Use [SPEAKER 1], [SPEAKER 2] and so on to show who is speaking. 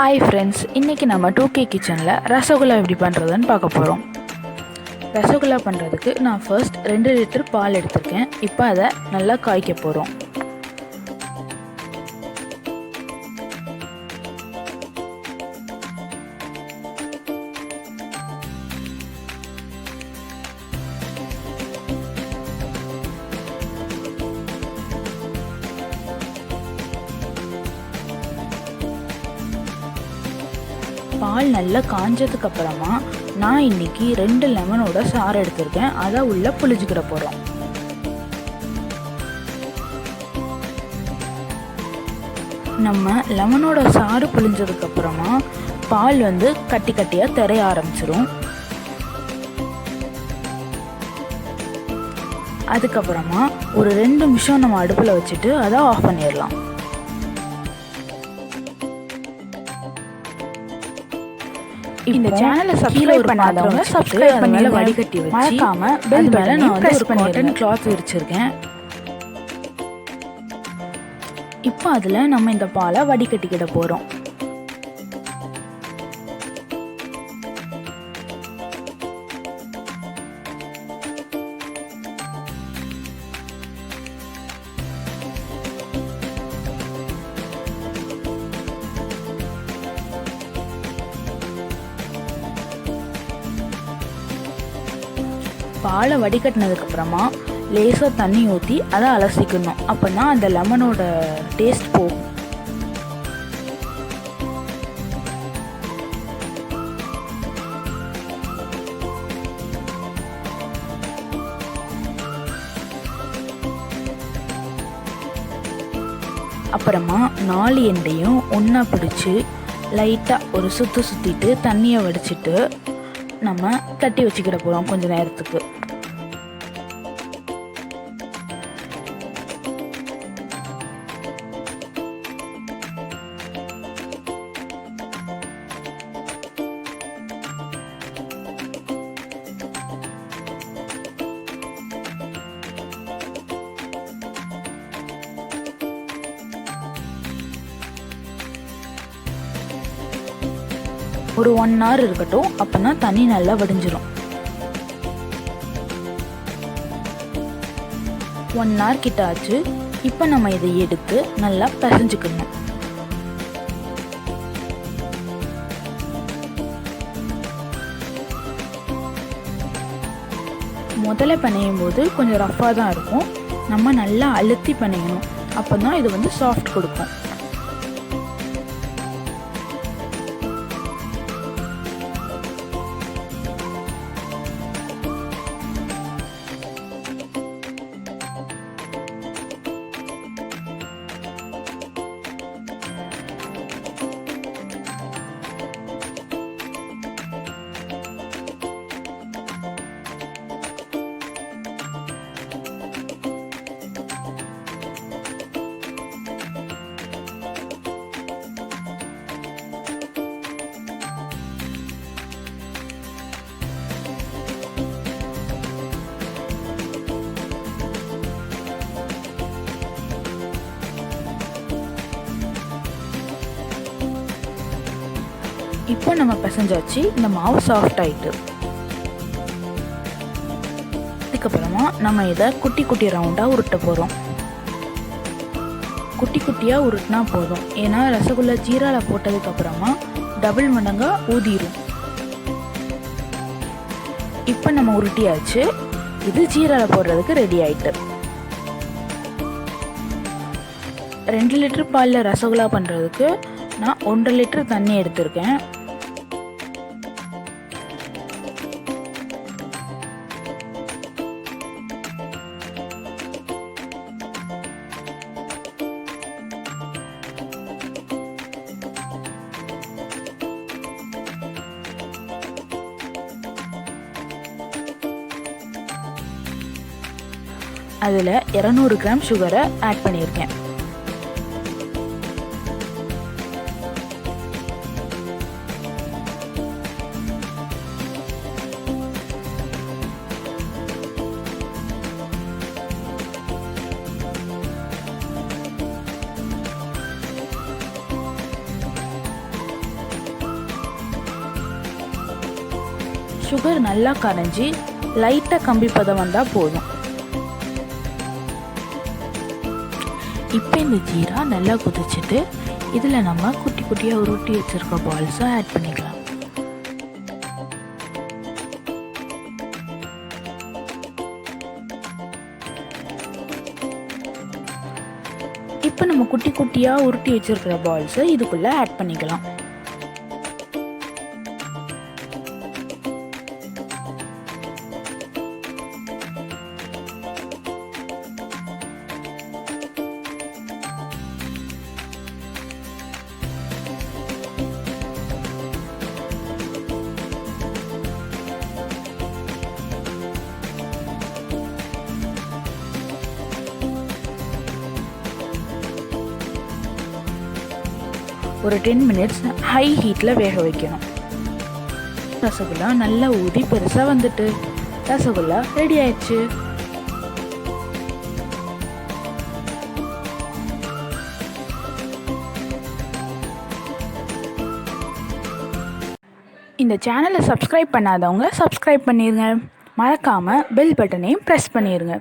[SPEAKER 1] Hi friends, இன்றைக்கி நம்ம 2K கிச்சனில் ரசகுல்லா எப்படி பண்ணுறதுன்னு பார்க்க போகிறோம். ரசகுல்லா பண்ணுறதுக்கு நான் ஃபர்ஸ்ட் 2 லிட்டர் பால் எடுத்திருக்கேன். இப்போ அதை நல்லா காய்க்க போகிறோம். பால் நல்லா காஞ்சதுக்கு அப்புறமா நான் இன்னைக்கு 2 லெமனோட சாறு எடுத்திருக்கேன். அதை உள்ள புளிஞ்சுக்கிற போகிறோம். நம்ம லெமனோட சாறு புளிஞ்சதுக்கு அப்புறமா பால் கட்டி கட்டியாக தெரிய ஆரம்பிச்சிரும். அதுக்கப்புறமா ஒரு 2 நிமிஷம் நம்ம அடுப்பில் வச்சுட்டு அதை ஆஃப் பண்ணிடலாம். இந்த சேனலை சப்ஸ்கிரைப் பண்ணாதவங்க சப்ஸ்கிரைப் பண்ணி வடிகட்டி வச்சு மறக்காம பெல் மேல நான் ஒரு காட்டன் கிளாத் விரிச்சிருக்கேன். இப்போ அதுல நம்ம இந்த பாலை வடிகட்டிக்கிட போறோம். பாலை வடிகட்டினதுக்கு அப்புறமா லேசாக தண்ணி ஊற்றி அதை அலசிக்கணும். அப்போனா அந்த லெமனோட டேஸ்ட் போகும். அப்புறமா 4 எண்டையும் ஒன்றா பிடிச்சி லைட்டாக ஒரு சுற்றிட்டு தண்ணியை வடிச்சிட்டு நம்ம தட்டி வச்சுக்கிட போகிறோம் கொஞ்ச நேரத்துக்கு. ஒரு 1 hour இருக்கட்டும். அப்போனா தண்ணி நல்லா வடிஞ்சிரும். 1 hour கிட்ட ஆச்சு. இப்போ நம்ம இதை எடுத்து நல்லா பிசைஞ்சுக்கணும். முதல்ல பிணையும் போது கொஞ்சம் ரஃப்பாக தான் இருக்கும். நம்ம நல்லா அழுத்தி பிணையணும். அப்போ தான் இது சாஃப்ட் கொடுக்கும். இப்போ நம்ம பிசைஞ்சாச்சு. இந்த மாவு சாஃப்ட் ஆயிட்டு. அதுக்கப்புறமா நம்ம இதை குட்டி குட்டி ரவுண்டாக உருட்ட போகிறோம். குட்டி குட்டியாக உருட்டினா போதும். ஏன்னா ரசகுல்லா ஜீரால போட்டதுக்கப்புறமா டபுள் மடங்காக ஊதிரும். இப்போ நம்ம உருட்டியாச்சு. இது ஜீரால போடுறதுக்கு ரெடி ஆயிட்டு. 2 லிட்டர் பாலில் ரசகுல்லா பண்ணுறதுக்கு நான் 1.5 லிட்டர் தண்ணி எடுத்திருக்கேன். அதில் 200 கிராம் சுகரை ஆட் பண்ணியிருக்கேன். சுகர் நல்லா கரைஞ்சி லைட்டாக கம்பி பதம் வந்தால் போதும். இப்போ இந்த ஜீரா நல்லா கொதிச்சுட்டு இதில் நம்ம குட்டி குட்டியாக உருட்டி வச்சுருக்க பால்ஸை ஆட் பண்ணிக்கலாம். இப்போ நம்ம குட்டி குட்டியாக உருட்டி வச்சுருக்கிற பால்ஸை இதுக்குள்ளே ஆட் பண்ணிக்கலாம். ஒரு 10 மினிட்ஸ் ஹை ஹீட்டில் வேக வைக்கணும். ரசகுல்லா நல்லா ஊதி பெருசாக வந்துட்டு ரசகுல்லா ரெடி ஆயிடுச்சு. இந்த சேனலை சப்ஸ்கிரைப் பண்ணாதவங்க சப்ஸ்கிரைப் பண்ணிடுங்க. மறக்காமல் பெல் பட்டனையும் ப்ரெஸ் பண்ணிடுங்க.